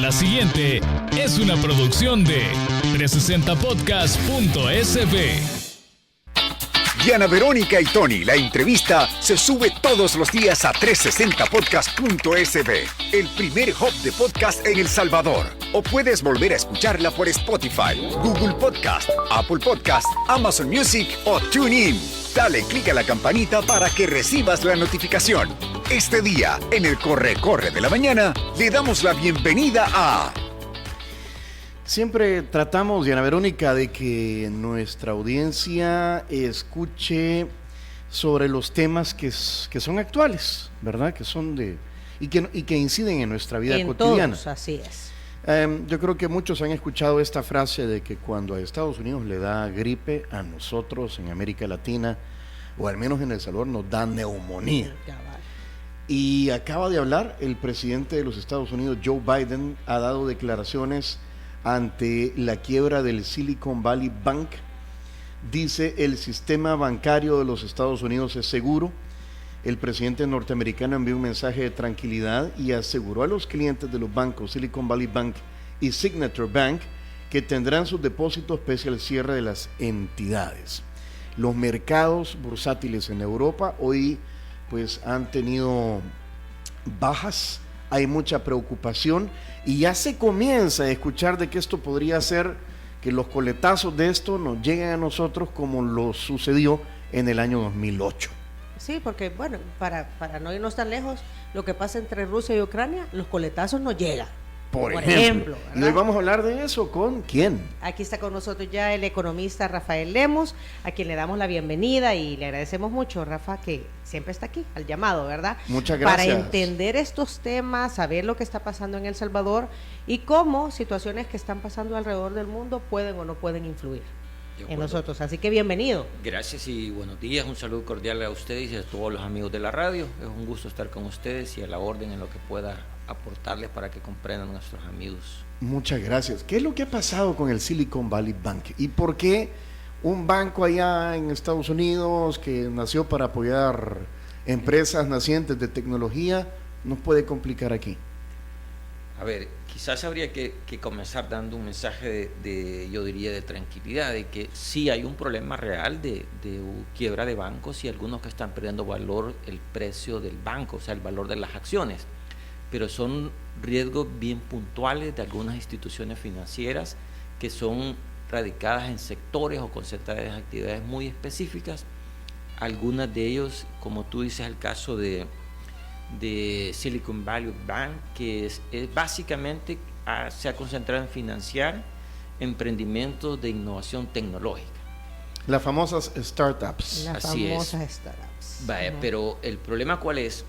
La siguiente es una producción de 360podcast.sb. Diana Verónica y Tony, la entrevista se sube todos los días a 360podcast.sb, el primer hub de podcast en El Salvador. O puedes volver a escucharla por Spotify, Google Podcast, Apple Podcast, Amazon Music o TuneIn. Dale clic a la campanita para que recibas la notificación. Este día, en el Corre de la Mañana, le damos la bienvenida a... Siempre tratamos, Diana Verónica, de que nuestra audiencia escuche sobre los temas que son actuales, ¿verdad? Que son y que inciden en nuestra vida cotidiana. Todos, así es. Yo creo que muchos han escuchado esta frase de que cuando a Estados Unidos le da gripe, a nosotros en América Latina, o al menos en El Salvador, nos da neumonía. Y acaba de hablar el presidente de los Estados Unidos, Joe Biden, ha dado declaraciones ante la quiebra del Silicon Valley Bank. Dice: el sistema bancario de los Estados Unidos es seguro. El presidente norteamericano envió un mensaje de tranquilidad y aseguró a los clientes de los bancos Silicon Valley Bank y Signature Bank que tendrán sus depósitos pese al cierre de las entidades. Los mercados bursátiles en Europa hoy pues han tenido bajas. Hay mucha preocupación y ya se comienza a escuchar de que esto podría ser que los coletazos de esto nos lleguen a nosotros como lo sucedió en el año 2008. Sí, porque bueno, para no irnos tan lejos, lo que pasa entre Rusia y Ucrania, los coletazos no llegan. Por ejemplo. Y hoy vamos a hablar de eso con ¿quién? Aquí está con nosotros ya el economista Rafael Lemus, a quien le damos la bienvenida y le agradecemos mucho, Rafa, que siempre está aquí, al llamado, ¿verdad? Muchas gracias. Para entender estos temas, saber lo que está pasando en El Salvador y cómo situaciones que están pasando alrededor del mundo pueden o no pueden influir en nosotros. Así que bienvenido. Gracias y buenos días. Un saludo cordial a ustedes y a todos los amigos de la radio. Es un gusto estar con ustedes y a la orden en lo que pueda aportarles para que comprendan nuestros amigos. Muchas gracias. ¿Qué es lo que ha pasado con el Silicon Valley Bank? ¿Y por qué un banco allá en Estados Unidos que nació para apoyar empresas nacientes de tecnología nos puede complicar aquí? A ver, quizás habría que comenzar dando un mensaje yo diría, de tranquilidad, de que sí hay un problema real de quiebra de bancos y algunos que están perdiendo valor, el precio del banco, o sea, el valor de las acciones. Pero son riesgos bien puntuales de algunas instituciones financieras que son radicadas en sectores o concentradas en actividades muy específicas. Algunas de ellos, como tú dices, el caso de Silicon Valley Bank, que es básicamente se ha concentrado en financiar emprendimientos de innovación tecnológica. Las famosas startups. Así es. Vaya, pero el problema ¿cuál es?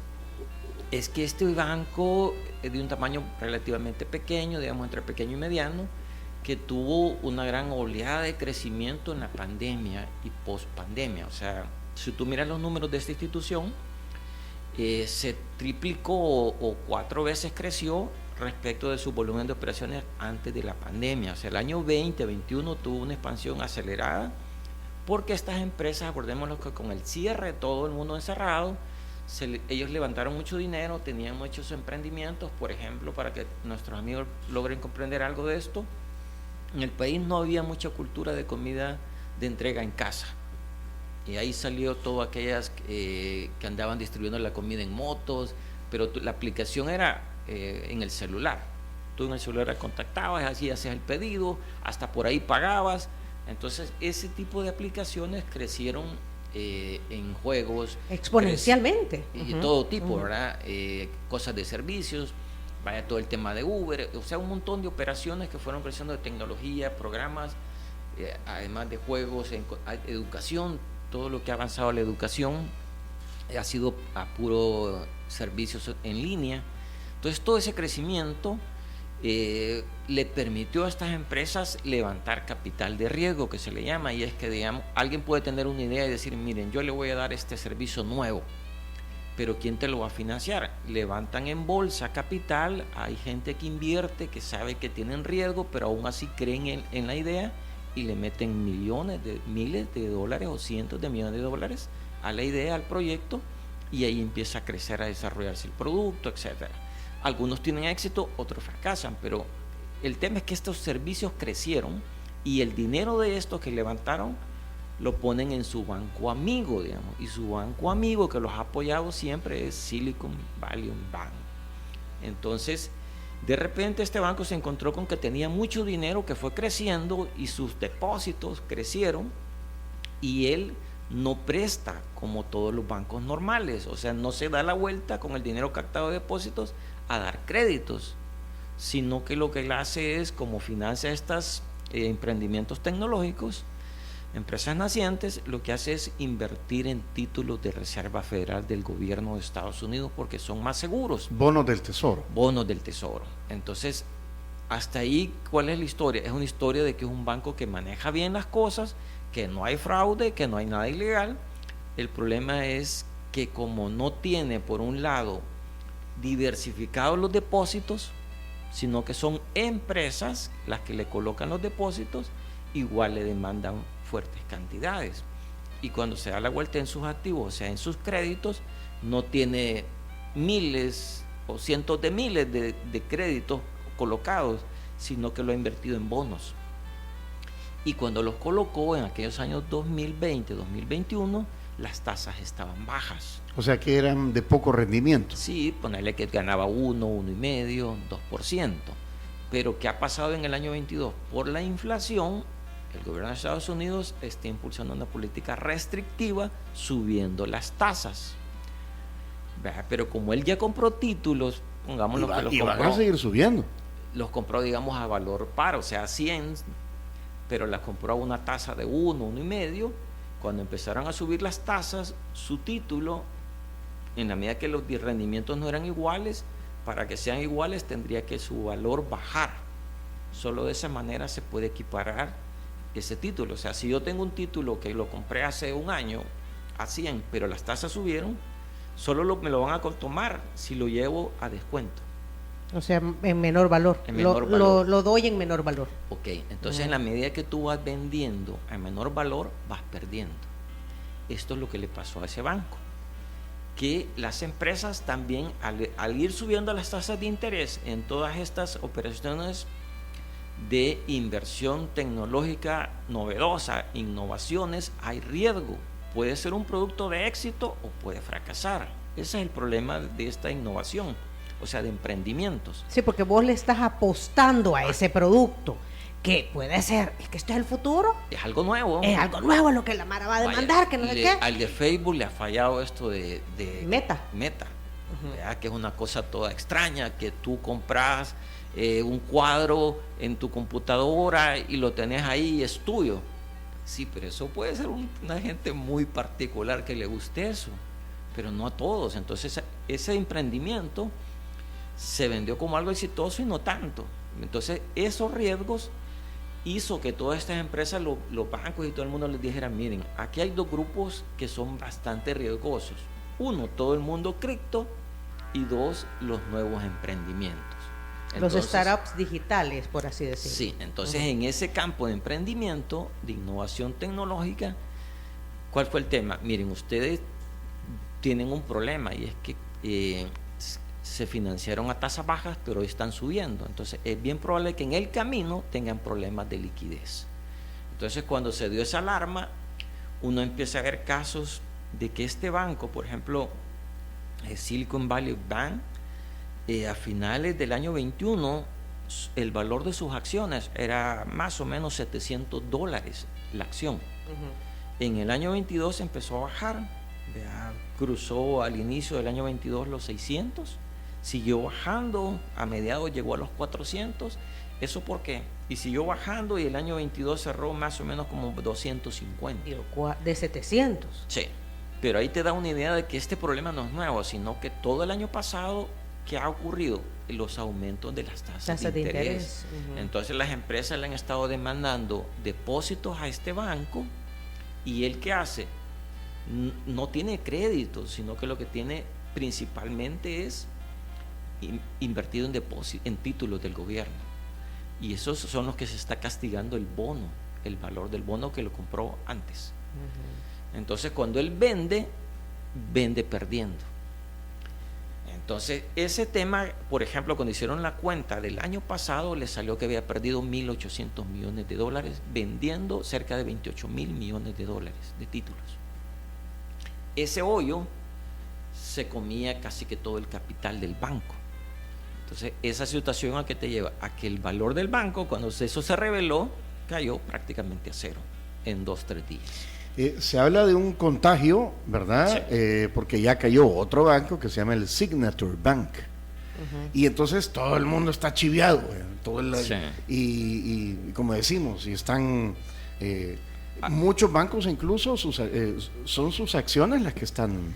Es que este banco es de un tamaño relativamente pequeño, digamos entre pequeño y mediano, que tuvo una gran oleada de crecimiento en la pandemia y post-pandemia. O sea, si tú miras los números de esta institución, se triplicó o 4 veces creció respecto de su volumen de operaciones antes de la pandemia. O sea, el año 2021 tuvo una expansión acelerada porque estas empresas, acordémonos que con el cierre de todo el mundo encerrado, ellos levantaron mucho dinero, tenían muchos emprendimientos. Por ejemplo, para que nuestros amigos logren comprender algo de esto, en el país no había mucha cultura de comida de entrega en casa. Y ahí salió todas aquellas que andaban distribuyendo la comida en motos, pero la aplicación era en el celular. Tú en el celular contactabas, así hacías el pedido, hasta por ahí pagabas. Entonces, ese tipo de aplicaciones crecieron en juegos exponencialmente y todo tipo, ¿verdad? Cosas de servicios, vaya todo el tema de Uber, o sea, un montón de operaciones que fueron creciendo de tecnología, programas, además de juegos, educación, todo lo que ha avanzado la educación ha sido a puro servicios en línea. Entonces todo ese crecimiento le permitió a estas empresas levantar capital de riesgo, que se le llama, y es que, digamos, alguien puede tener una idea y decir, miren, yo le voy a dar este servicio nuevo, pero ¿quién te lo va a financiar? Levantan en bolsa capital, hay gente que invierte, que sabe que tienen riesgo, pero aún así creen en la idea y le meten miles de dólares o cientos de millones de dólares a la idea, al proyecto, y ahí empieza a crecer, a desarrollarse el producto, etcétera. Algunos tienen éxito, otros fracasan, pero el tema es que estos servicios crecieron y el dinero de estos que levantaron lo ponen en su banco amigo, digamos, y su banco amigo que los ha apoyado siempre es Silicon Valley Bank. Entonces, de repente este banco se encontró con que tenía mucho dinero que fue creciendo y sus depósitos crecieron y él no presta como todos los bancos normales, o sea, no se da la vuelta con el dinero captado de depósitos a dar créditos, sino que lo que él hace es, como financia estos emprendimientos tecnológicos, empresas nacientes, lo que hace es invertir en títulos de Reserva Federal del gobierno de Estados Unidos porque son más seguros. Bonos del Tesoro. Bonos del Tesoro. Entonces, hasta ahí, ¿cuál es la historia? Es una historia de que es un banco que maneja bien las cosas, que no hay fraude, que no hay nada ilegal. El problema es que como no tiene, por un lado, diversificados los depósitos, sino que son empresas las que le colocan los depósitos, igual le demandan fuertes cantidades. Y cuando se da la vuelta en sus activos, o sea, en sus créditos, no tiene miles o cientos de miles de créditos colocados, sino que lo ha invertido en bonos. Y cuando los colocó en aquellos años 2020, 2021, las tasas estaban bajas. O sea que eran de poco rendimiento. Sí, ponerle que ganaba 1,5%, 2%. Pero ¿qué ha pasado en el año 22? Por la inflación, el gobierno de Estados Unidos está impulsando una política restrictiva, subiendo las tasas. Pero como él ya compró títulos, pongámoslo que los compró, van a seguir subiendo. los compró, digamos, a valor par, o sea, 100, pero las compró a una tasa de 1, 1,5. Cuando empezaron a subir las tasas, su título, en la medida que los rendimientos no eran iguales, para que sean iguales tendría que su valor bajar. Solo de esa manera se puede equiparar ese título. O sea, si yo tengo un título que lo compré hace un año a 100, pero las tasas subieron, solo me lo van a tomar si lo llevo a descuento. O sea, en menor valor. Lo doy en menor valor. Ok, entonces en la medida que tú vas vendiendo a menor valor, vas perdiendo. Esto es lo que le pasó a ese banco. Que las empresas también, al ir subiendo las tasas de interés en todas estas operaciones de inversión tecnológica novedosa, innovaciones, hay riesgo. Puede ser un producto de éxito o puede fracasar. Ese es el problema de esta innovación, o sea, de emprendimientos. Sí, porque vos le estás apostando a ese producto, que puede ser, es que esto es el futuro. Es algo nuevo. Es algo nuevo lo que la Mara va a demandar, que no sé qué. Al de Facebook le ha fallado esto de Meta. ¿Verdad? Que es una cosa toda extraña, que tú compras un cuadro en tu computadora y lo tenés ahí y es tuyo. Sí, pero eso puede ser una gente muy particular que le guste eso, pero no a todos. Entonces ese emprendimiento se vendió como algo exitoso y no tanto. Entonces esos riesgos hizo que todas estas empresas, los bancos y todo el mundo les dijera: miren, aquí hay dos grupos que son bastante riesgosos. Uno, todo el mundo cripto, y dos, los nuevos emprendimientos. Entonces, los startups digitales, por así decirlo. Sí, entonces en ese campo de emprendimiento, de innovación tecnológica, ¿cuál fue el tema? Miren, ustedes tienen un problema, y es que se financiaron a tasas bajas, pero hoy están subiendo. Entonces es bien probable que en el camino tengan problemas de liquidez. Entonces, cuando se dio esa alarma, uno empieza a ver casos de que este banco, por ejemplo, Silicon Valley Bank, a finales del año 21, el valor de sus acciones era más o menos $700 la acción. En el año 22 empezó a bajar, cruzó al inicio del año 22 los 600, siguió bajando, a mediados llegó a los 400. ¿Eso por qué? Y siguió bajando, y el año 22 cerró más o menos como 250. ¿De 700? Sí, pero ahí te da una idea de que este problema no es nuevo, sino que todo el año pasado, ¿qué ha ocurrido? Los aumentos de las tasas de interés. Entonces las empresas le han estado demandando depósitos a este banco, y él, ¿qué hace? No tiene crédito, sino que lo que tiene principalmente es invertido en títulos del gobierno, y esos son los que se está castigando el bono, el valor del bono que lo compró antes. Entonces cuando él vende perdiendo. Entonces, ese tema, por ejemplo, cuando hicieron la cuenta del año pasado, le salió que había perdido $1.800 millones vendiendo cerca de $28.000 millones de títulos. Ese hoyo se comía casi que todo el capital del banco. Entonces, esa situación ¿a qué te lleva? A que el valor del banco, cuando eso se reveló, cayó prácticamente a cero en 2-3 días. Se habla de un contagio, ¿verdad? Sí. Porque ya cayó otro banco que se llama el Signature Bank. Y entonces todo el mundo está chiviado. Sí. Y como decimos, y están... muchos bancos incluso son sus acciones las que están...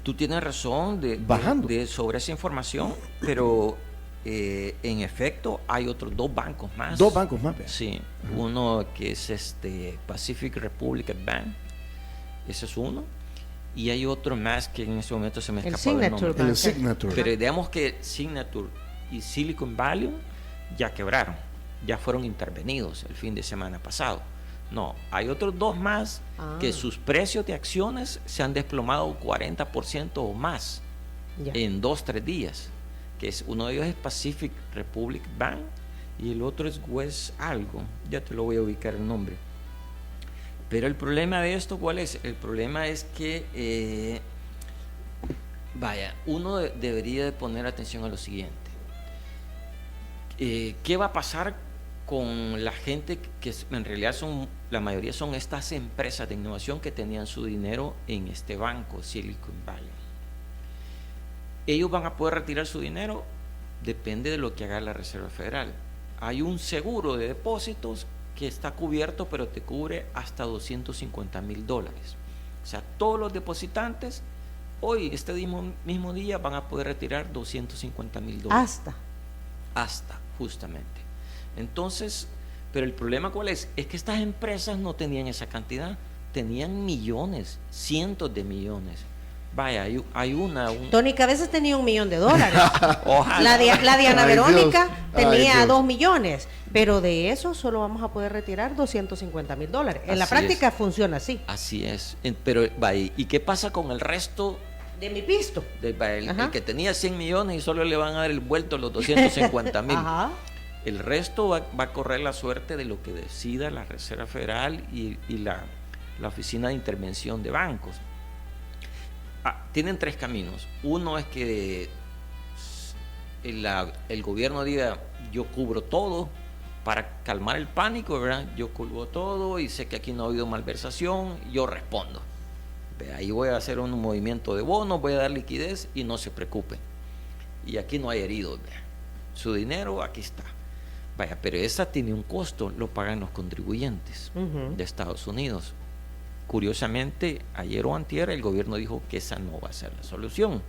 Tú tienes razón bajando sobre esa información, pero en efecto hay otros 2 bancos más. 2 bancos más. Sí, uno que es Pacific Republic Bank, ese es uno, y hay otro más que en este momento se me escapa el nombre. El Signature. Pero digamos que Signature y Silicon Valley ya quebraron, ya fueron intervenidos el fin de semana pasado. No, hay otros 2 más que sus precios de acciones se han desplomado 40% o más en 2-3 días. Que es, uno de ellos es Pacific Republic Bank y el otro es West algo. Ya te lo voy a ubicar el nombre. Pero el problema de esto, ¿cuál es? El problema es que, uno debería de poner atención a lo siguiente. ¿Qué va a pasar con la gente que en realidad la mayoría son estas empresas de innovación que tenían su dinero en este banco, Silicon Valley? Ellos van a poder retirar su dinero, depende de lo que haga la Reserva Federal. Hay un seguro de depósitos que está cubierto, pero te cubre hasta $250,000. O sea, todos los depositantes hoy, este mismo día, van a poder retirar $250,000. Hasta, justamente. Entonces, pero el problema ¿cuál es? Es que estas empresas no tenían esa cantidad, tenían millones, cientos de millones. Hay una... Tony Cabezas tenía $1 millón. Ojalá. La Diana Verónica Dios. tenía 2 millones, pero de eso solo vamos a poder retirar $250,000. En la práctica funciona así. Así es. Pero, ¿y qué pasa con el resto? De mi pisto. El que tenía 100 millones y solo le van a dar el vuelto los 250,000. Ajá. El resto va a correr la suerte de lo que decida la Reserva Federal y la Oficina de Intervención de Bancos. Tienen 3 caminos. Uno es que el gobierno diga: yo cubro todo para calmar el pánico, ¿verdad? Yo cubro todo y sé que aquí no ha habido malversación, yo respondo. Ahí voy a hacer un movimiento de bonos, voy a dar liquidez y no se preocupen. Y aquí no hay heridos, ¿verdad? Su dinero aquí está. Pero esa tiene un costo, lo pagan los contribuyentes de Estados Unidos. Curiosamente, ayer o antier el gobierno dijo que esa no va a ser la solución.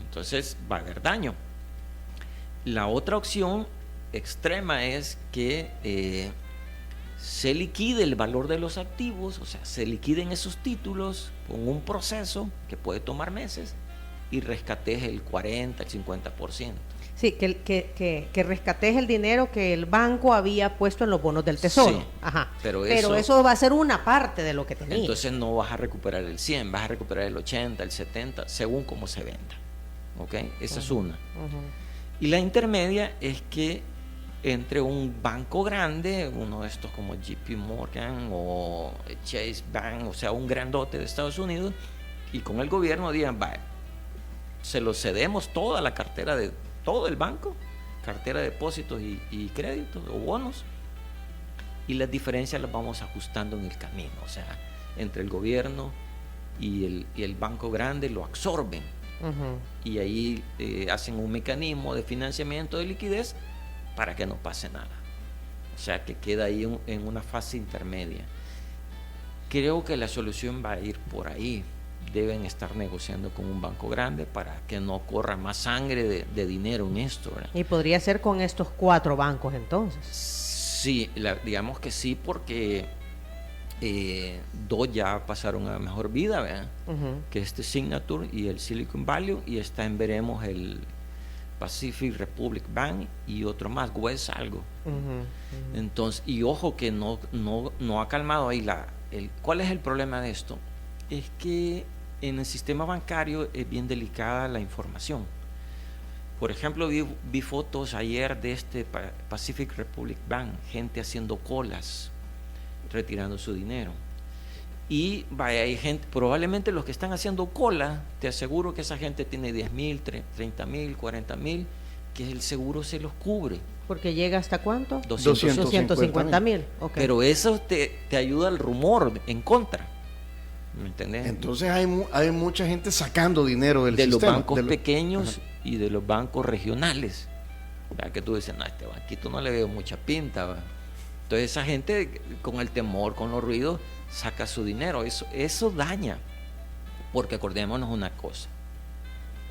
Entonces va a haber daño. La otra opción extrema es que se liquide el valor de los activos, o sea, se liquiden esos títulos con un proceso que puede tomar meses y rescates el 40, el 50%. Sí, que rescates el dinero que el banco había puesto en los bonos del tesoro. Sí, ajá. pero eso va a ser una parte de lo que tenía. Entonces no vas a recuperar el 100, vas a recuperar el 80, el 70, según cómo se venda. ¿Ok? Esa es una. Y la intermedia es que entre un banco grande, uno de estos como JP Morgan o Chase Bank, o sea, un grandote de Estados Unidos, y con el gobierno digan: se lo cedemos toda la cartera de todo el banco, cartera de depósitos y créditos o bonos, y las diferencias las vamos ajustando en el camino. O sea, entre el gobierno y el banco grande lo absorben, y ahí hacen un mecanismo de financiamiento de liquidez para que no pase nada. O sea, que queda ahí en una fase intermedia. Creo que la solución va a ir por ahí. Deben estar negociando con un banco grande para que no corra más sangre de dinero en esto, ¿verdad? Y podría ser con estos 4 bancos entonces. Sí, digamos que sí, porque 2 ya pasaron a mejor vida, ¿verdad? Que Signature y el Silicon Valley, y está en veremos el Pacific Republic Bank y otro más, West algo. Entonces, y ojo que no ha calmado ahí ¿cuál es el problema de esto? Es que en el sistema bancario es bien delicada la información. Por ejemplo, vi fotos ayer de Pacific Republic Bank, gente haciendo colas, retirando su dinero. Y vaya, hay gente, probablemente los que están haciendo cola, te aseguro que esa gente tiene 10,000, 30,000, 40,000, que el seguro se los cubre. Porque llega hasta ¿cuánto? 250,000. Okay. Pero eso te ayuda al rumor en contra. ¿Me entendés? Entonces hay mucha gente sacando dinero del de sistema. Los bancos pequeños y de los bancos regionales. ¿Verdad? Que tú dices, no, este banquito no le veo mucha pinta. ¿verdad? Entonces esa gente con el temor, con los ruidos, saca su dinero. Eso daña. Porque acordémonos una cosa.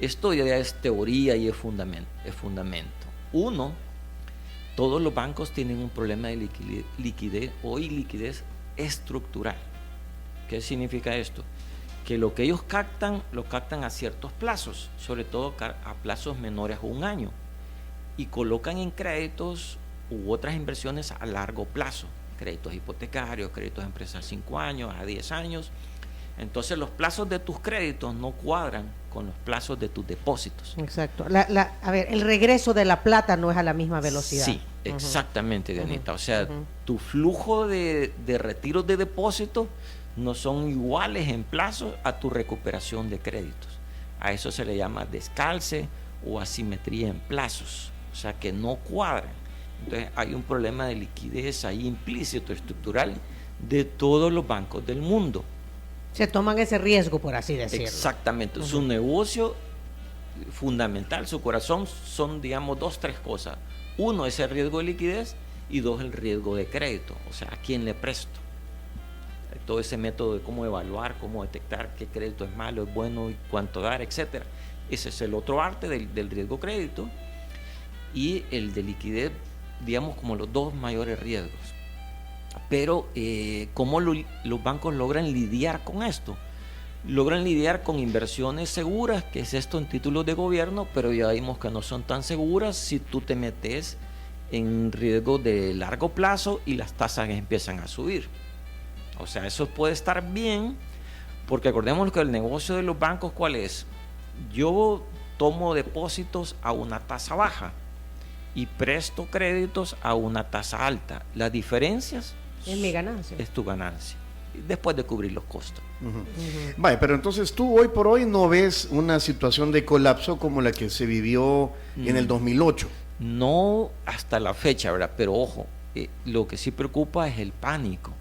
Esto ya es teoría y es fundamento. Uno, todos los bancos tienen un problema de liquidez o iliquidez estructural. ¿Qué significa esto? Que lo que ellos captan, lo captan a ciertos plazos, sobre todo a plazos menores a un año, y colocan en créditos u otras inversiones a largo plazo, créditos hipotecarios, créditos de empresas a 5 años, a 10 años. Entonces los plazos de tus créditos no cuadran con los plazos de tus depósitos. Exacto. A ver, el regreso de la plata no es a la misma velocidad. Sí, exactamente, Dianita. O sea, tu flujo de retiros de depósitos no son iguales en plazo a tu recuperación de créditos. A eso se le llama descalce o asimetría en plazos. O sea, que no cuadran. Entonces hay un problema de liquidez ahí implícito, estructural, de todos los bancos del mundo. Se toman ese riesgo, por así decirlo. Exactamente. Su negocio fundamental, su corazón, son, digamos, 2-3 cosas. Uno es el riesgo de liquidez y 2 el riesgo de crédito. O sea, ¿a quién le presto? Todo ese método de cómo evaluar, cómo detectar qué crédito es malo, es bueno y cuánto dar, etcétera. Ese es el otro arte del riesgo crédito, y el de liquidez, digamos, como los 2 mayores riesgos. Pero ¿cómo los bancos logran lidiar con esto? Logran lidiar con inversiones seguras, que es esto en títulos de gobierno, pero ya vimos que no son tan seguras si tú te metes en riesgo de largo plazo y las tasas empiezan a subir. O sea, eso puede estar bien, porque acordémonos que el negocio de los bancos, ¿cuál es? Yo tomo depósitos a una tasa baja y presto créditos a una tasa alta. Las diferencias es mi ganancia. Es tu ganancia, después de cubrir los costos. Vale, pero entonces tú hoy por hoy no ves una situación de colapso como la que se vivió en el 2008. No hasta la fecha, ¿verdad? Pero ojo, lo que sí preocupa es el pánico.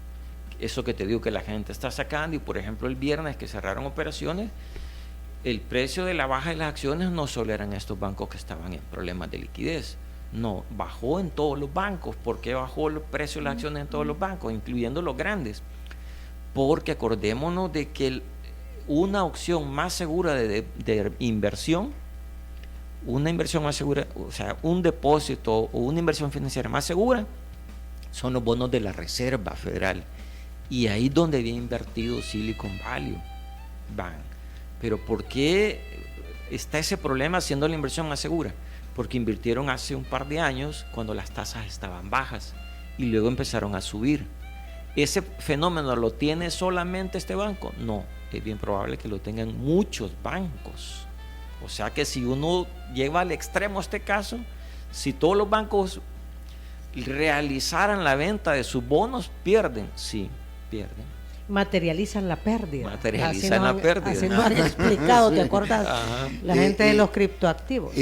Eso que te digo que la gente está sacando, y por ejemplo el viernes que cerraron operaciones, el precio de la baja de las acciones no solo eran estos bancos que estaban en problemas de liquidez, no, bajó en todos los bancos. ¿Por qué bajó el precio de las acciones en todos los bancos, incluyendo los grandes? Porque acordémonos de que una opción más segura de inversión, una inversión más segura, o sea, un depósito o una inversión financiera más segura, son los bonos de la Reserva Federal. Y ahí es donde había invertido Silicon Valley Bank. Pero ¿por qué está ese problema haciendo la inversión más segura? Porque invirtieron hace un par de años cuando las tasas estaban bajas y luego empezaron a subir. ¿Ese fenómeno lo tiene solamente este banco? No, es bien probable que lo tengan muchos bancos. O sea que si uno lleva al extremo este caso, si todos los bancos realizaran la venta de sus bonos, pierden. Sí, pierden. Materializan la pérdida. Así nos han explicado, ¿te acordás? La gente de los criptoactivos.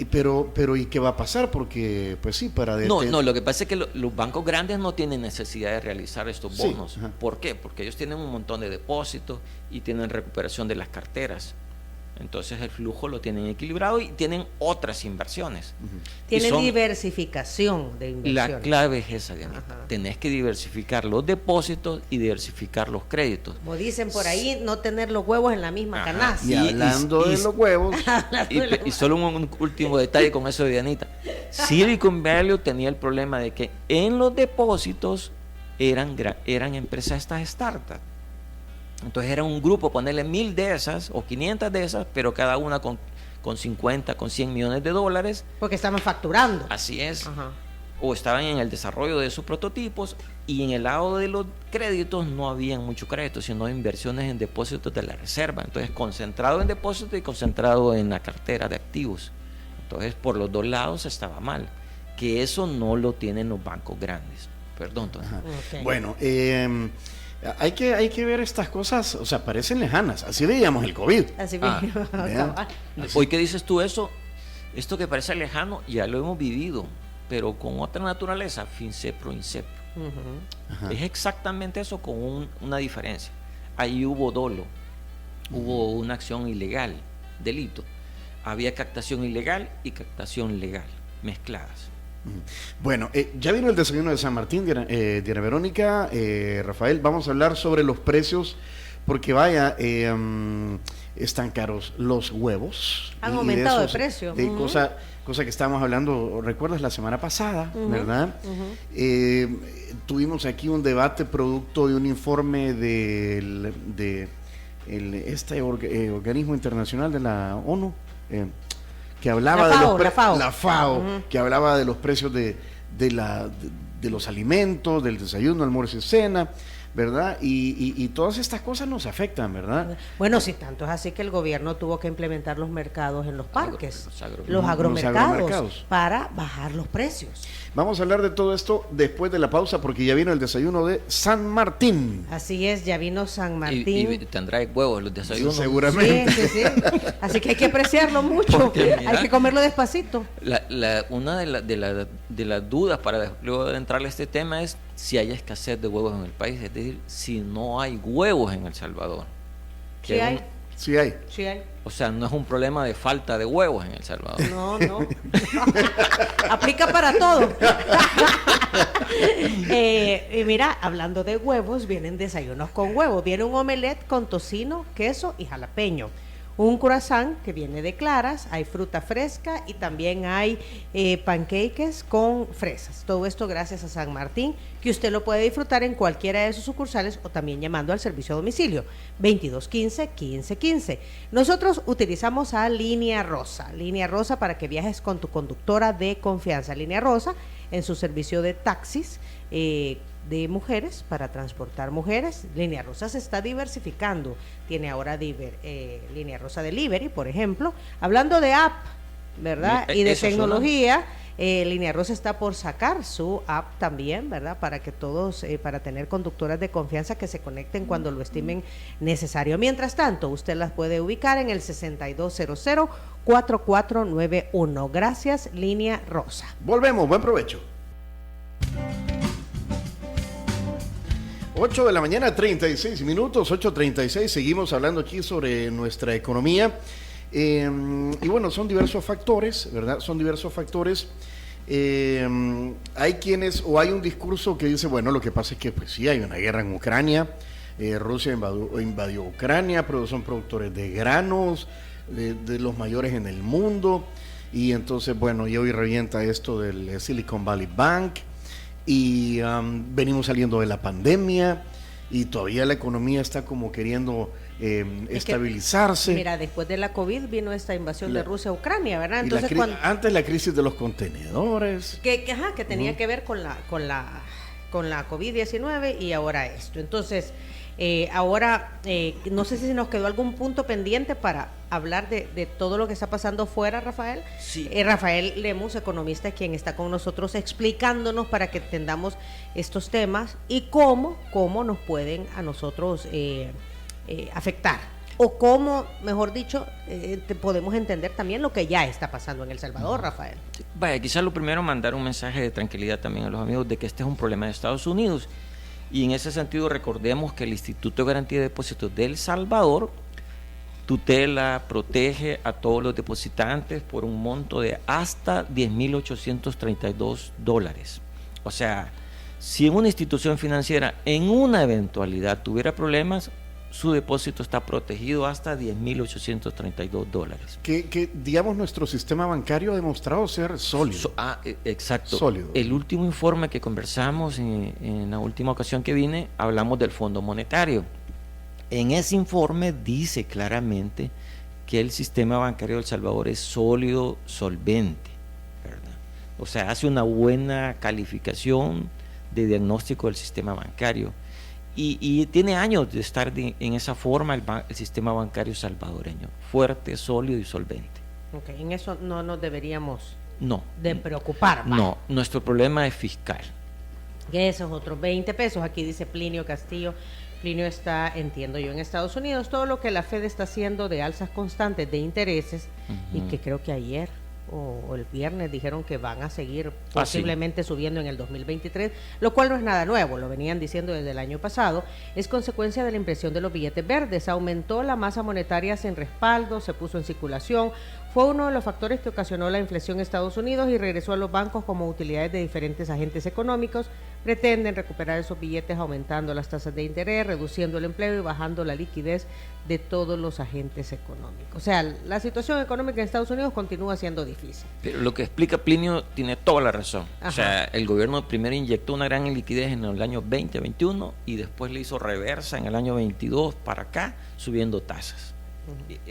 Pero ¿y qué va a pasar? Porque, pues sí, para... No, lo que pasa es que los bancos grandes no tienen necesidad de realizar estos bonos. Sí, ¿por qué? Porque ellos tienen un montón de depósitos y tienen recuperación de las carteras. Entonces el flujo lo tienen equilibrado y tienen otras inversiones. Tienen diversificación de inversiones. La clave es esa, Dianita. Tenés que diversificar los depósitos y diversificar los créditos. Como dicen por ahí, no tener los huevos en la misma canasta. Y hablando de los huevos. y solo un último detalle con eso de Dianita. Silicon Valley tenía el problema de que en los depósitos eran empresas estas startups. Entonces era un grupo, ponerle 1,000 de esas o 500 de esas, pero cada una con 50, con 100 millones de dólares. Porque estaban facturando. Así es. o estaban en el desarrollo de sus prototipos, y en el lado de los créditos no habían mucho crédito, sino inversiones en depósitos de la reserva. Entonces, concentrado en depósitos y concentrado en la cartera de activos. Entonces, por los dos lados estaba mal, que eso no lo tienen los bancos grandes. Perdón, Tony. Okay. Bueno, hay que ver estas cosas, o sea, parecen lejanas. Así veíamos el COVID. Así vean. Hoy que dices tú eso, esto que parece lejano, ya lo hemos vivido, pero con otra naturaleza, FinCEPRO, INCEPRO. Es exactamente eso, con una diferencia. Ahí hubo dolo, hubo una acción ilegal, delito. Había captación ilegal y captación legal, mezcladas. Bueno, ya vino el desayuno de San Martín, Diana Verónica, Rafael. Vamos a hablar sobre los precios, porque vaya, están caros los huevos. Han aumentado de precio. Cosa que estábamos hablando, ¿recuerdas? La semana pasada, ¿verdad? Tuvimos aquí un debate producto de un informe de este organismo internacional de la ONU, que hablaba la FAO, que hablaba de los precios de los alimentos, del desayuno, almuerzo y cena, ¿verdad? Y todas estas cosas nos afectan, ¿verdad? Bueno, si tanto es así que el gobierno tuvo que implementar los mercados en los parques, los agromercados, agromercados, para bajar los precios. Vamos a hablar de todo esto después de la pausa, porque ya vino el desayuno de San Martín. Así es, ya vino San Martín. Y tendrá huevos los desayunos. Seguramente. Sí. Así que hay que apreciarlo mucho. Porque, mira, hay que comerlo despacito. Una de las dudas para luego de entrarle a este tema es si hay escasez de huevos en el país, es decir, si no hay huevos en El Salvador. Sí hay. Sí hay. Sí hay. O sea, no es un problema de falta de huevos en El Salvador. No. Aplica para todo. Y mira, hablando de huevos, vienen desayunos con huevos. Viene un omelette con tocino, queso y jalapeño. Un croissant que viene de claras, hay fruta fresca y también hay pancakes con fresas. Todo esto gracias a San Martín, que usted lo puede disfrutar en cualquiera de sus sucursales o también llamando al servicio a domicilio 2215-1515. Nosotros utilizamos a Línea Rosa para que viajes con tu conductora de confianza. Línea Rosa en su servicio de taxis de mujeres para transportar mujeres. Línea Rosa se está diversificando, tiene ahora Línea Rosa Delivery, por ejemplo. Hablando de app, ¿verdad? Y de tecnología, Línea Rosa está por sacar su app también, ¿verdad? Para que todos, para tener conductoras de confianza que se conecten cuando lo estimen necesario. Mientras tanto, usted las puede ubicar en el 6200-4491. Gracias, Línea Rosa. Volvemos, buen provecho. 8 de la mañana, 36 minutos, 8:36, seguimos hablando aquí sobre nuestra economía. Y bueno, son diversos factores, ¿verdad? Son diversos factores. Hay quienes, o hay un discurso que dice, bueno, lo que pasa es que pues sí, hay una guerra en Ucrania, Rusia invadió Ucrania, pero son productores de granos, de los mayores en el mundo, y entonces, bueno, y hoy revienta esto del Silicon Valley Bank, y venimos saliendo de la pandemia, y todavía la economía está como queriendo estabilizarse. Mira, después de la COVID vino esta invasión de Rusia a Ucrania, ¿verdad? Entonces, antes la crisis de los contenedores. Que tenía que ver con la COVID-19 y ahora esto. Entonces, no sé si nos quedó algún punto pendiente para hablar de todo lo que está pasando fuera, Rafael. Sí. Rafael Lemus, economista, quien está con nosotros explicándonos para que entendamos estos temas y cómo nos pueden a nosotros afectar, o cómo, mejor dicho, podemos entender también lo que ya está pasando en El Salvador, Rafael. Vaya, quizás lo primero mandar un mensaje de tranquilidad también a los amigos de que este es un problema de Estados Unidos, y en ese sentido recordemos que el Instituto de Garantía de Depósitos de El Salvador tutela, protege a todos los depositantes por un monto de hasta $10,832. O sea, si en una institución financiera en una eventualidad tuviera problemas, su depósito está protegido hasta $10,832. Que digamos, nuestro sistema bancario ha demostrado ser sólido. Exacto. Sólido. El último informe que conversamos en la última ocasión que vine, hablamos del Fondo Monetario. En ese informe dice claramente que el sistema bancario de El Salvador es sólido, solvente, ¿verdad? O sea, hace una buena calificación de diagnóstico del sistema bancario. Y tiene años de estar en esa forma el sistema bancario salvadoreño, fuerte, sólido y solvente. Ok, en eso no nos deberíamos No. de preocupar. No, nuestro problema es fiscal. Que esos otros 20 pesos, aquí dice Plinio Castillo. Plinio está, entiendo yo, en Estados Unidos, todo lo que la Fed está haciendo de alzas constantes de intereses, y que creo que ayer o el viernes dijeron que van a seguir posiblemente subiendo en el 2023, lo cual no es nada nuevo, lo venían diciendo desde el año pasado, es consecuencia de la impresión de los billetes verdes. Aumentó la masa monetaria sin respaldo, se puso en circulación, fue uno de los factores que ocasionó la inflación en Estados Unidos y regresó a los bancos como utilidades de diferentes agentes económicos. Pretenden recuperar esos billetes aumentando las tasas de interés, reduciendo el empleo y bajando la liquidez de todos los agentes económicos. O sea, la situación económica en Estados Unidos continúa siendo difícil. Pero lo que explica Plinio tiene toda la razón. Ajá. O sea, el gobierno primero inyectó una gran liquidez en el año 2021 y después le hizo reversa en el año 22 para acá, subiendo tasas.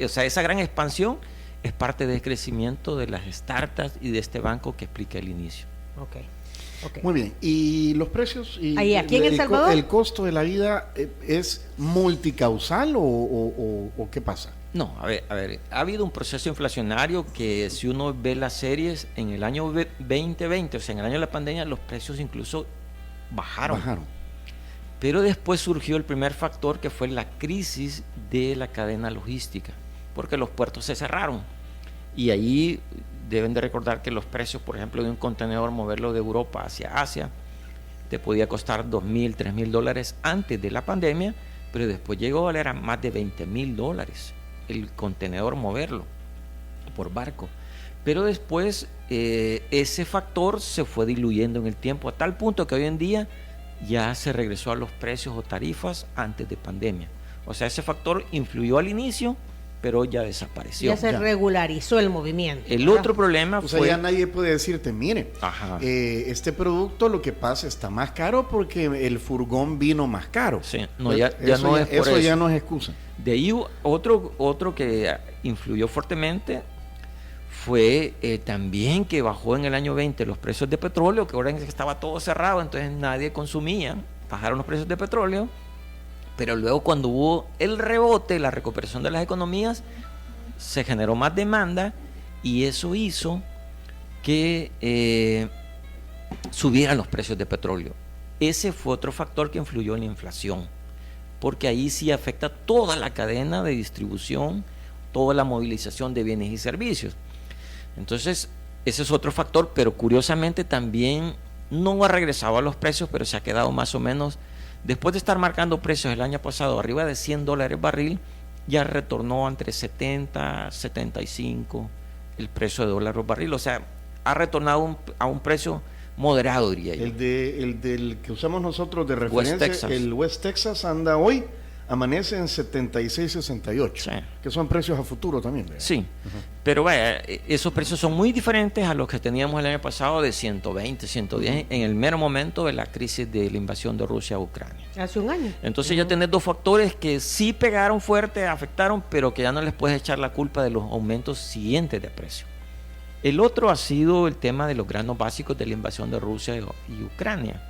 O sea, esa gran expansión es parte del crecimiento de las startups y de este banco que explica el inicio. Okay. Muy bien, ¿y los precios? Y ahí, aquí en El Salvador, ¿el costo de la vida es multicausal o qué pasa? No, a ver, ha habido un proceso inflacionario que si uno ve las series en el año 2020, o sea, en el año de la pandemia, los precios incluso bajaron. Pero después surgió el primer factor, que fue la crisis de la cadena logística, porque los puertos se cerraron. Y ahí deben de recordar que los precios, por ejemplo, de un contenedor, moverlo de Europa hacia Asia, te podía costar $2,000, $3,000 antes de la pandemia, pero después llegó a valer más de $20,000 el contenedor moverlo por barco. Pero después ese factor se fue diluyendo en el tiempo, a tal punto que hoy en día ya se regresó a los precios o tarifas antes de pandemia. O sea, ese factor influyó al inicio, pero ya desapareció. Ya se regularizó el movimiento. El otro problema fue... O sea, ya nadie puede decirte, mire, este producto lo que pasa está más caro porque el furgón vino más caro. Sí, no, ya no es por eso. Eso ya no es excusa. De ahí otro que influyó fuertemente fue también que bajó en el año 20 los precios de petróleo, que ahora estaba todo cerrado, entonces nadie consumía, bajaron los precios de petróleo. Pero luego, cuando hubo el rebote, la recuperación de las economías, se generó más demanda y eso hizo que subieran los precios de petróleo. Ese fue otro factor que influyó en la inflación, porque ahí sí afecta toda la cadena de distribución, toda la movilización de bienes y servicios. Entonces, ese es otro factor, pero curiosamente también no ha regresado a los precios, pero se ha quedado más o menos. Después de estar marcando precios el año pasado arriba de $100 barril, ya retornó entre 70, 75 el precio de dólar barril. O sea, ha retornado a un precio moderado, diría yo. El del que usamos nosotros de referencia, West Texas. El West Texas anda hoy, amanece en 76, 68, sí, que son precios a futuro también, ¿verdad? Sí, pero vaya, esos precios son muy diferentes a los que teníamos el año pasado de 120, 110, en el mero momento de la crisis de la invasión de Rusia a Ucrania. Hace un año. Entonces ya tenés dos factores que sí pegaron fuerte, afectaron, pero que ya no les puedes echar la culpa de los aumentos siguientes de precio. El otro ha sido el tema de los granos básicos de la invasión de Rusia y Ucrania.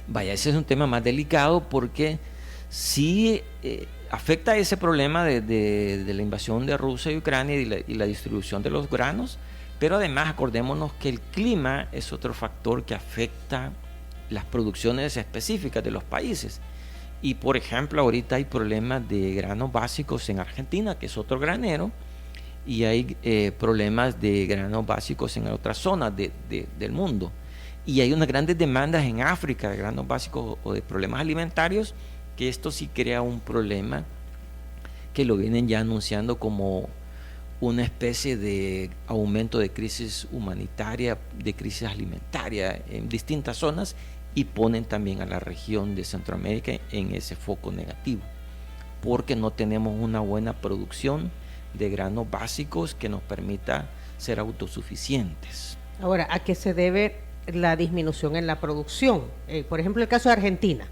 Vaya, ese es un tema más delicado porque sí afecta ese problema de la invasión de Rusia y Ucrania y la distribución de los granos, pero además acordémonos que el clima es otro factor que afecta las producciones específicas de los países. Y por ejemplo, ahorita hay problemas de granos básicos en Argentina, que es otro granero, y hay problemas de granos básicos en otras zonas del mundo. Y hay unas grandes demandas en África de granos básicos o de problemas alimentarios, que esto sí crea un problema que lo vienen ya anunciando como una especie de aumento de crisis humanitaria, de crisis alimentaria en distintas zonas, y ponen también a la región de Centroamérica en ese foco negativo, porque no tenemos una buena producción de granos básicos que nos permita ser autosuficientes. Ahora, ¿a qué se debe la disminución en la producción? Por ejemplo, el caso de Argentina.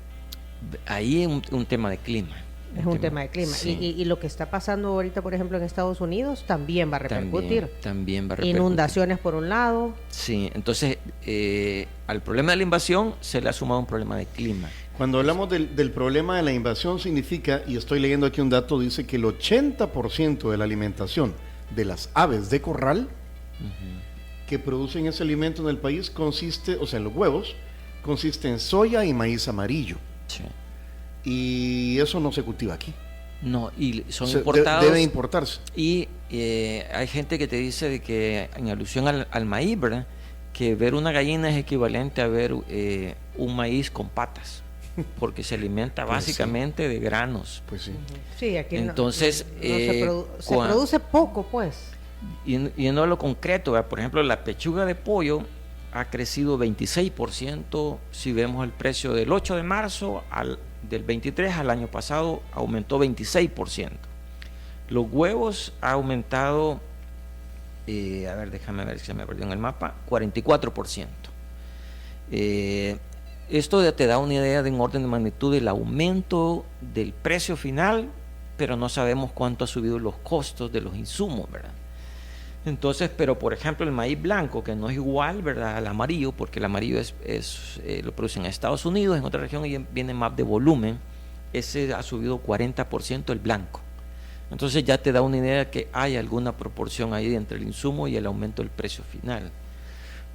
Ahí es un tema de clima. Es un tema de clima. Sí. Y lo que está pasando ahorita, por ejemplo, en Estados Unidos, también va a repercutir. También va a repercutir. Inundaciones por un lado. Sí, entonces al problema de la invasión se le ha sumado un problema de clima. Cuando hablamos del problema de la invasión significa, y estoy leyendo aquí un dato, dice que el 80% de la alimentación de las aves de corral que producen ese alimento en el país consiste, o sea, en los huevos, consiste en soya y maíz amarillo. Sí. Y eso no se cultiva aquí. No, y son Se importados. debe importarse. Y hay gente que te dice de que, en alusión al maíz, ¿verdad? Que ver una gallina es equivalente a ver un maíz con patas, porque se alimenta Pues básicamente de granos. Pues sí. Sí, aquí Entonces, se produce poco, pues. Yendo a lo concreto, ¿verdad? Por ejemplo, la pechuga de pollo ha crecido 26%. Si vemos el precio del 8 de marzo del 23 al año pasado, aumentó 26%. Los huevos ha aumentado, a ver, déjame ver si se me perdió en el mapa, 44%. Esto te da una idea de un orden de magnitud del aumento del precio final, pero no sabemos cuánto ha subido los costos de los insumos, ¿verdad? Entonces, pero por ejemplo el maíz blanco, que no es igual, ¿verdad?, al amarillo, porque el amarillo lo producen en Estados Unidos, en otra región y viene más de volumen, ese ha subido 40% el blanco. Entonces ya te da una idea de que hay alguna proporción ahí entre el insumo y el aumento del precio final.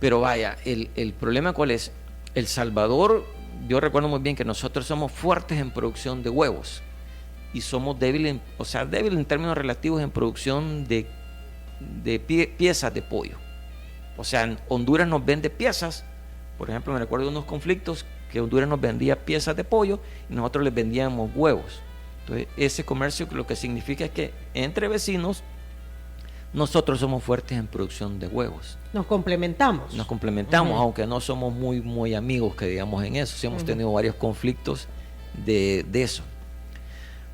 Pero vaya, el problema ¿cuál es? El Salvador, yo recuerdo muy bien que nosotros somos fuertes en producción de huevos y somos débiles en términos relativos en producción de piezas de pollo. O sea, Honduras nos vende piezas. Por ejemplo, me recuerdo de unos conflictos que Honduras nos vendía piezas de pollo y nosotros les vendíamos huevos. Entonces, ese comercio lo que significa es que entre vecinos nosotros somos fuertes en producción de huevos. Nos complementamos. Nos complementamos, aunque no somos muy amigos, que digamos, en eso. Sí hemos tenido varios conflictos de eso.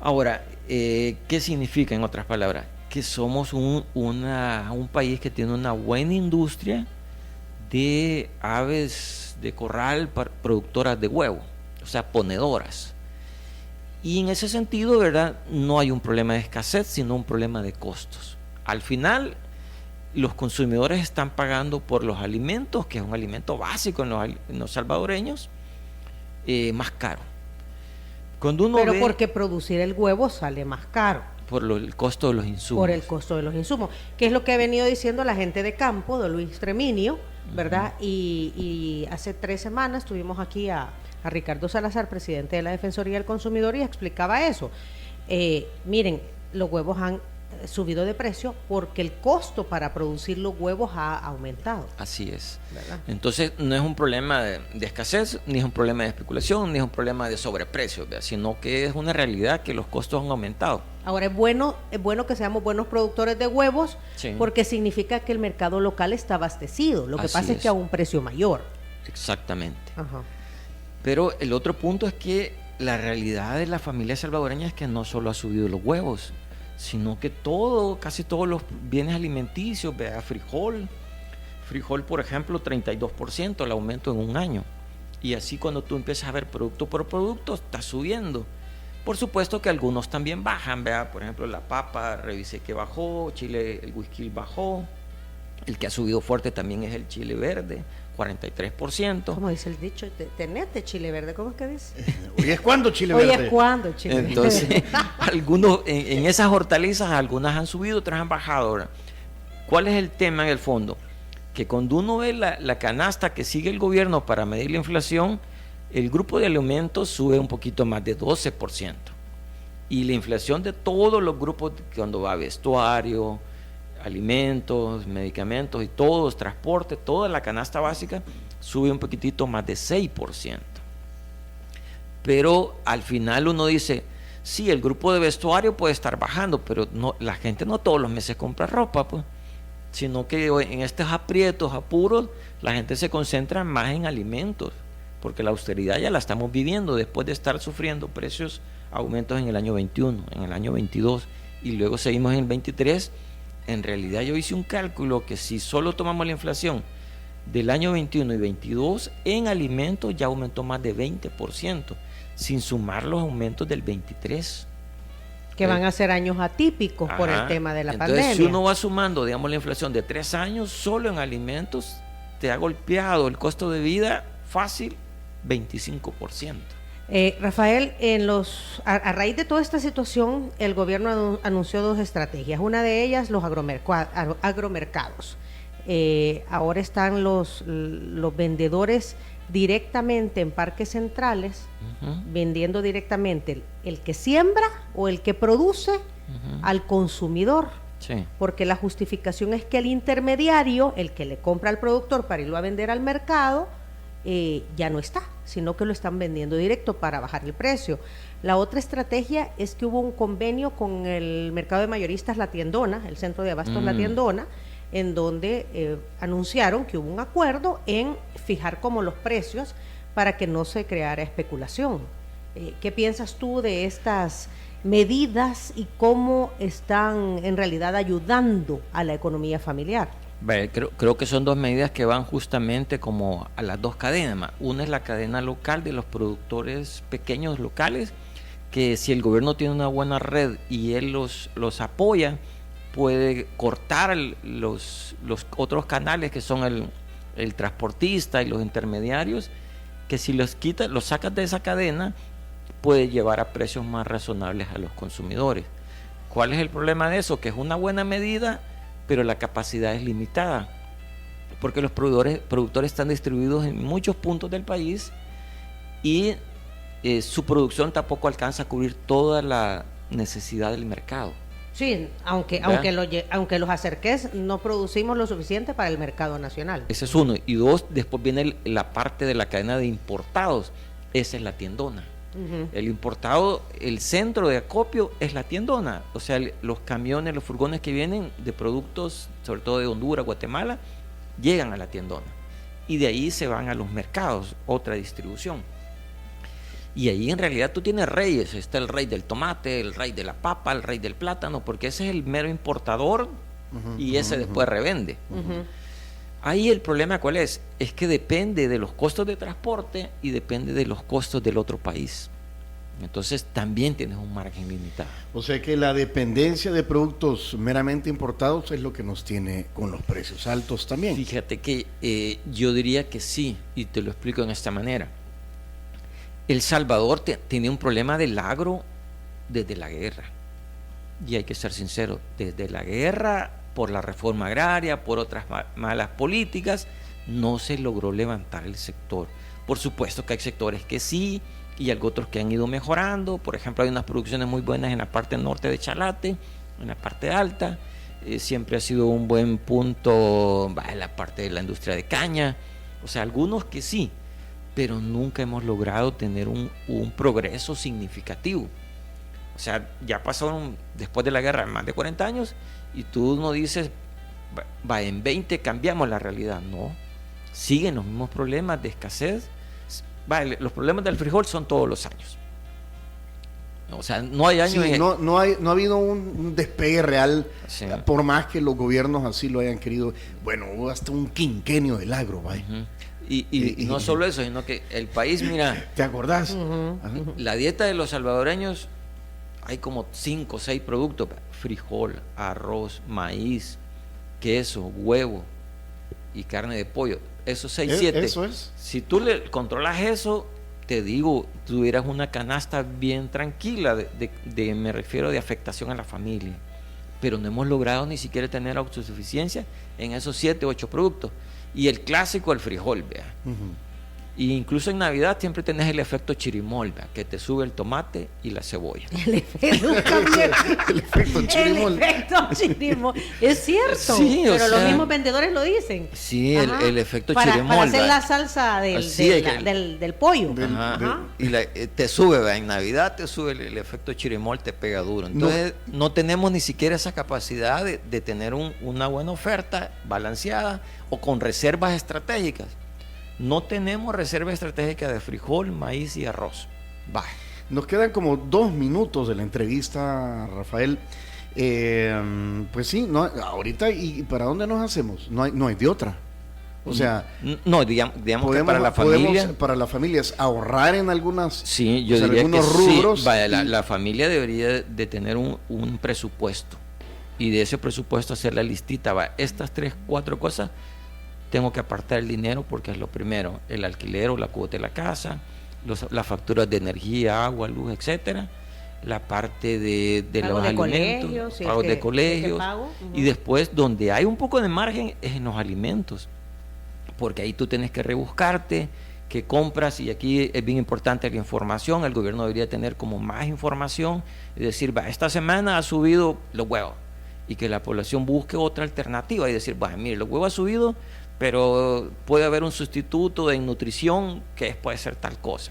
Ahora, ¿qué significa, en otras palabras? Que somos un país que tiene una buena industria de aves de corral productoras de huevo, o sea, ponedoras. Y en ese sentido, ¿verdad?, no hay un problema de escasez, sino un problema de costos. Al final, los consumidores están pagando por los alimentos, que es un alimento básico en los salvadoreños, más caro. Pero porque producir el huevo sale más caro. Por el costo de los insumos. Por el costo de los insumos, que es lo que ha venido diciendo la gente de campo, de Luis Treminio, ¿verdad? Y hace 3 semanas tuvimos aquí a Ricardo Salazar, presidente de la Defensoría del Consumidor, y explicaba eso. Miren, los huevos han subido de precio porque el costo para producir los huevos ha aumentado. Así es, ¿verdad? Entonces no es un problema de escasez, ni es un problema de especulación, ni es un problema de sobreprecio, ¿verdad?, sino que es una realidad que los costos han aumentado. Ahora es bueno que seamos buenos productores de huevos, sí, porque significa que el mercado local está abastecido. Lo que pasa es que a un precio mayor. Exactamente. Ajá. Pero el otro punto es que la realidad de la familia salvadoreña es que no solo ha subido los huevos, sino que casi todos los bienes alimenticios, vea, frijol, por ejemplo, 32% el aumento en un año. Y así cuando tú empiezas a ver producto por producto, está subiendo. Por supuesto que algunos también bajan, vea, por ejemplo, la papa, revisé que bajó, chile, el whisky bajó. El que ha subido fuerte también es el chile verde, 43%. Como dice el dicho, tenete chile verde, ¿cómo es que dice? Hoy es cuando chile verde. Hoy es cuando chile verde. Entonces, algunos, en esas hortalizas, algunas han subido, otras han bajado. Ahora, ¿cuál es el tema en el fondo? Que cuando uno ve la canasta que sigue el gobierno para medir la inflación, el grupo de alimentos sube un poquito más de 12%. Y la inflación de todos los grupos, cuando va a vestuario, alimentos, medicamentos y todos, transporte, toda la canasta básica, sube un poquitito más de 6%. Pero al final uno dice, sí, el grupo de vestuario puede estar bajando, pero no, la gente no todos los meses compra ropa, pues, sino que en estos aprietos, apuros, la gente se concentra más en alimentos, porque la austeridad ya la estamos viviendo después de estar sufriendo precios, aumentos en el año 21, en el año 22, y luego seguimos en el 23. En realidad yo hice un cálculo que si solo tomamos la inflación del año 21 y 22, en alimentos ya aumentó más de 20%, sin sumar los aumentos del 23. Que van a ser años atípicos por el tema de la pandemia. Entonces, si uno va sumando, digamos, la inflación de 3 años, solo en alimentos te ha golpeado el costo de vida fácil 25%. Rafael, a raíz de toda esta situación, el gobierno anunció 2 estrategias. Una de ellas, los agromercados. Ahora están los vendedores directamente en parques centrales, vendiendo directamente el que siembra o el que produce al consumidor. Sí. Porque la justificación es que el intermediario, el que le compra al productor para irlo a vender al mercado, ya no está, sino que lo están vendiendo directo para bajar el precio. La otra estrategia es que hubo un convenio con el mercado de mayoristas La Tiendona, el centro de abastos La Tiendona, en donde anunciaron que hubo un acuerdo en fijar como los precios para que no se creara especulación. ¿Qué piensas tú de estas medidas y cómo están en realidad ayudando a la economía familiar? Creo que son 2 medidas que van justamente como a las 2 cadenas. Una es la cadena local de los productores pequeños locales, que si el gobierno tiene una buena red y él los apoya, puede cortar los otros canales que son el transportista y los intermediarios, que si los sacas de esa cadena, puede llevar a precios más razonables a los consumidores. ¿Cuál es el problema de eso? Que es una buena medida, pero la capacidad es limitada, porque los productores están distribuidos en muchos puntos del país y su producción tampoco alcanza a cubrir toda la necesidad del mercado. Sí, aunque los acerques, no producimos lo suficiente para el mercado nacional. Ese es uno. Y 2, después viene la parte de la cadena de importados. Esa es la tiendona. El importado, el centro de acopio es la tiendona. O sea, los camiones, los furgones que vienen de productos, sobre todo de Honduras, Guatemala, llegan a la tiendona. Y de ahí se van a los mercados, otra distribución. Y ahí en realidad tú tienes reyes. Está el rey del tomate, el rey de la papa, el rey del plátano, porque ese es el mero importador y ese después revende. Ahí el problema ¿cuál es? Es que depende de los costos de transporte y depende de los costos del otro país. Entonces también tienes un margen limitado. O sea que la dependencia de productos meramente importados es lo que nos tiene con los precios altos también. Fíjate que yo diría que sí, y te lo explico en esta manera. El Salvador tiene un problema del agro desde la guerra. Y hay que ser sincero, desde la guerra, por la reforma agraria, por otras malas políticas, no se logró levantar el sector. Por supuesto que hay sectores que sí, y hay otros que han ido mejorando. Por ejemplo, hay unas producciones muy buenas en la parte norte de Chalate, en la parte alta. Siempre ha sido un buen punto en la parte de la industria de caña. O sea, algunos que sí, pero nunca hemos logrado tener un progreso significativo. O sea, ya pasaron después de la guerra más de 40 años y tú no dices, en 20 cambiamos la realidad. No, siguen los mismos problemas de escasez. Los problemas del frijol son todos los años. O sea, no hay años... Sí, no ha habido un despegue real, sí, por más que los gobiernos así lo hayan querido. Bueno, hubo hasta un quinquenio del agro, vaya. Y no solo eso, sino que el país, mira... ¿Te acordás? La dieta de los salvadoreños, hay como 5 o 6 productos: frijol, arroz, maíz, queso, huevo y carne de pollo. Esos 6, 7. Eso es. Si tú le controlas eso, te digo, tuvieras una canasta bien tranquila me refiero de afectación a la familia. Pero no hemos logrado ni siquiera tener autosuficiencia en esos 7 o 8 productos. Y el clásico, el frijol, vea. Y incluso en Navidad siempre tenés el efecto chirimol, vea, que te sube el tomate y la cebolla. El efecto chirimol. El efecto chirimol. Es cierto, sí, pero los mismos vendedores lo dicen. Sí, el efecto chirimol. Para hacer la salsa del pollo. Y te sube, vea, en Navidad te sube el efecto chirimol, te pega duro. Entonces no tenemos ni siquiera esa capacidad de tener una buena oferta balanceada o con reservas estratégicas. No tenemos reserva estratégica de frijol, maíz y arroz. Nos quedan como 2 minutos de la entrevista, Rafael. Pues sí, ahorita, ¿y para dónde nos hacemos? No hay de otra. O sea, no, digamos que para la familia. Para las familias ahorrar en algunas. Sí, yo diría algunos que rubros. Sí, vaya, la familia debería de tener un presupuesto. Y de ese presupuesto hacer la listita. Va, estas 3, 4 cosas tengo que apartar el dinero porque es lo primero. El alquiler o la cuota de la casa, las facturas de energía, agua, luz, etcétera. La parte de los alimentos, pagos de colegios. Y después, donde hay un poco de margen, es en los alimentos. Porque ahí tú tienes que rebuscarte, que compras, y aquí es bien importante la información. El gobierno debería tener como más información, es decir, esta semana ha subido los huevos, y que la población busque otra alternativa y decir, mire, los huevos ha subido, pero puede haber un sustituto de nutrición que puede ser tal cosa.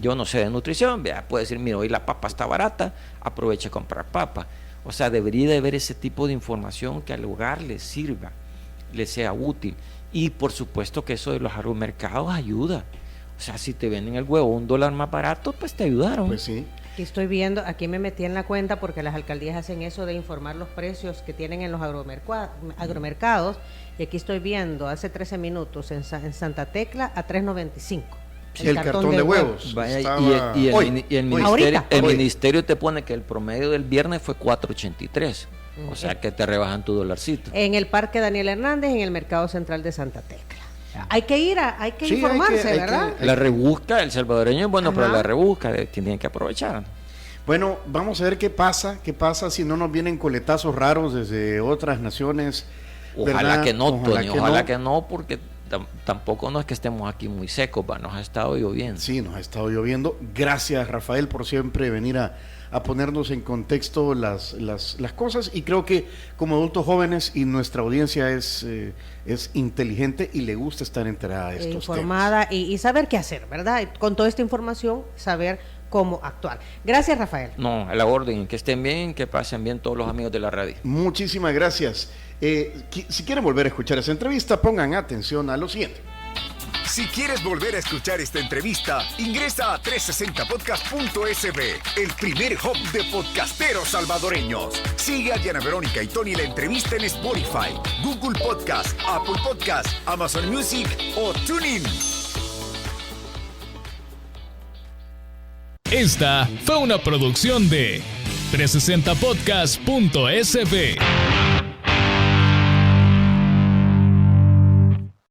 Yo no sé de nutrición, puede decir, mira, hoy la papa está barata, aproveche a comprar papa. O sea, debería de haber ese tipo de información que al hogar le sirva, le sea útil. Y por supuesto que eso de los agromercados ayuda. O sea, si te venden el huevo $1 más barato, pues te ayudaron. Pues sí. Aquí estoy viendo, aquí me metí en la cuenta porque las alcaldías hacen eso de informar los precios que tienen en los agromercados. Y aquí estoy viendo, hace 13 minutos, en Santa Tecla a $3.95. El cartón de huevos. Vaya, y el ministerio te pone que el promedio del viernes fue $4.83. O sea que te rebajan tu dolarcito. En el Parque Daniel Hernández, en el Mercado Central de Santa Tecla. Hay que ir, hay que informarse, ¿verdad? La rebusca, el salvadoreño es bueno, pero la rebusca tienen que aprovechar. Bueno, vamos a ver qué pasa si no nos vienen coletazos raros desde otras naciones. Ojalá que no, Tony, ojalá que no, porque tampoco no es que estemos aquí muy secos, nos ha estado lloviendo. Sí, nos ha estado lloviendo. Gracias, Rafael, por siempre venir a ponernos en contexto las cosas, y creo que como adultos jóvenes y nuestra audiencia es inteligente y le gusta estar enterada de estos informada temas. Y saber qué hacer, ¿verdad? Con toda esta información, saber cómo actuar. Gracias, Rafael. No, a la orden, que estén bien, que pasen bien todos los amigos de la radio. Muchísimas gracias. Si quieren volver a escuchar esa entrevista, pongan atención a lo siguiente. Si quieres volver a escuchar esta entrevista, ingresa a 360podcast.sb, el primer hub de podcasteros salvadoreños. Sigue a Diana Verónica y Tony la entrevista en Spotify, Google Podcast, Apple Podcast, Amazon Music o TuneIn. Esta fue una producción de 360podcast.sb.